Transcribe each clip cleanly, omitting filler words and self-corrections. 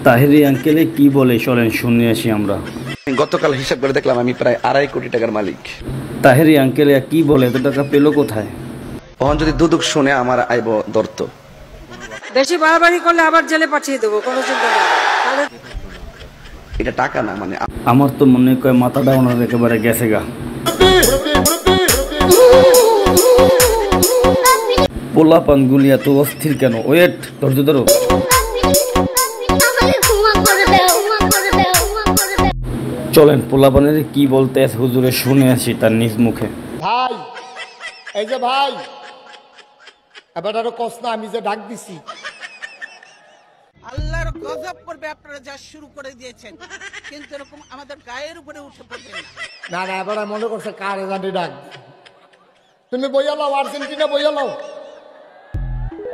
তাহেরি আঙ্কেলে কি বলে চলেন শুনে আসি আমরা। গতকাল হিসাব করে দেখলাম আমি প্রায় 2.5 কোটি টাকার মালিক। তাহেরি আঙ্কেলে কি বলে এত টাকা পেলো কোথায়? ওখান যদি দুদক শুনে আমার আইব দর্ত। বেশি বাড়াবাড়ি করলে আবার জেলে পাঠিয়ে দেবো, কোনো চিন্তা নেই। এটা টাকা না, মানে আমার তো মনে হয় মাথাটা ওনার একেবারে গেছে গা। পোলাপান গুলি এত অস্থির কেন? ওয়েট, ধৈর্য ধরো। চলেন পোলাপানের কি বলতে হুজুরে শুনে আসি তার নিজ মুখে। ভাই, এই যে ভাই, এবার আরো কষ্ট না, আমি যে ডাক দিছি আল্লাহর গজব করবে আপনারা যা শুরু করে দিয়েছেন, কিন্তু এরকম আমাদের গায়ের উপরে উঠে পড়বেন না। না, এবার মনে করছে কার জানি ডাক। তুমি বইয়া লাও, আর্জেন্টিনা বইয়া লাও।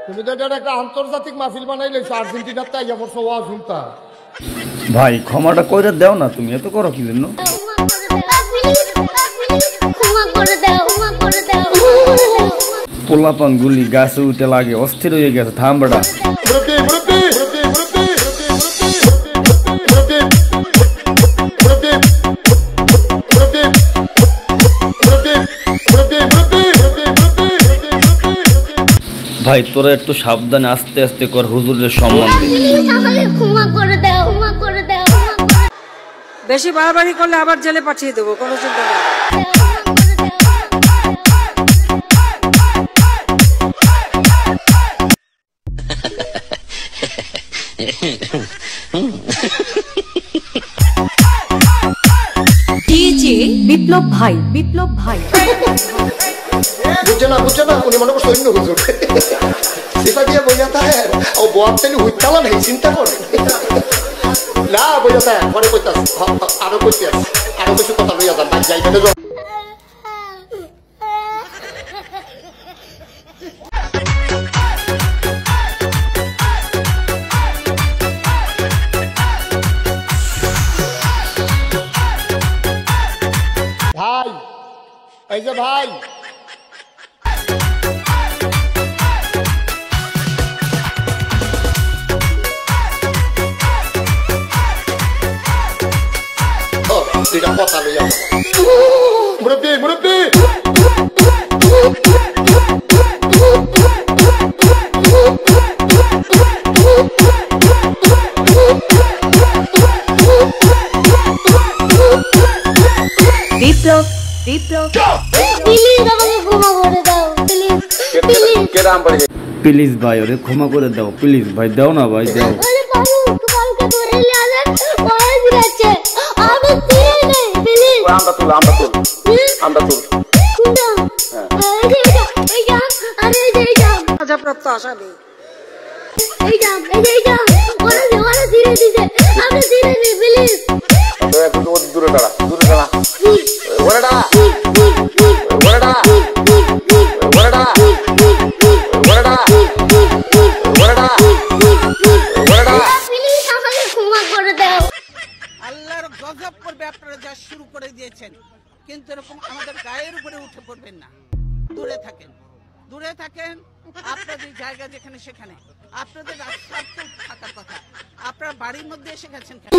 তুমি তো এটা একটা আন্তর্জাতিক মাহফিল বানাই লেছো, আর্জেন্টিনার তাই আমার সব শুনতা। ভাই ক্ষমাটা কইরা দাও না, তুমি এত করো কি জন্য? পোলাপান গুলি গাছে উঠে লাগে, অস্থির হয়ে গেছে। থাম বেটা। ভাই তোরা একটু সাবধানে আস্তে আস্তে কর, হুজুরের সম্মান দে। বেশি বাড়াবাড়ি করলে আবার জেলে পাঠিয়ে দেবো, কোনো চিন্তা নেই। ডিজে বিপ্লব ভাই, বিপ্লব ভাই বুঝছে না, উনি মনে করছে অন্য হুজুর। সেটা দিয়ে বইয়া থাকে ও বোয়ারটানি হুইতালা নেই, চিন্তা করে না বইয়া থাকে। পরে কইতাস আরো কইতাস, আরো কিছু কথা লইয়া যান ভাই, যাই কেটে ভাই, এই যে ভাই, এটা কথা লইয়া মুরব্বী মুরব্বী বিপ্লব, বিপ্লব প্লিজ ভাই ওরে ক্ষমা করে দাও, প্লিজ ভাই দাও না ভাই, দাও। সাজাপ্রাপ্ত আসামি দূরে দাঁড়া, দূরে দাঁড়া, ওরে দাঁড়া, ওরে দাঁড়া, ওরে দাঁড়া, ওরে দাঁড়া, ওরে দাঁড়া, ওরে দাঁড়া। আল্লাহর গজব করবে আপনারা যা শুরু করে দিয়েছেন, কিন্তু এরকম আমাদের গায়ের উপরে উঠে পড়বেন না। দূরে থাকেন, দূরে থাকেন। আপনাদের জায়গা যেখানে সেখানে, আপনাদের রাস্তার তো থাকার কথা, আপনার বাড়ির মধ্যে এসে গেছেন কেন?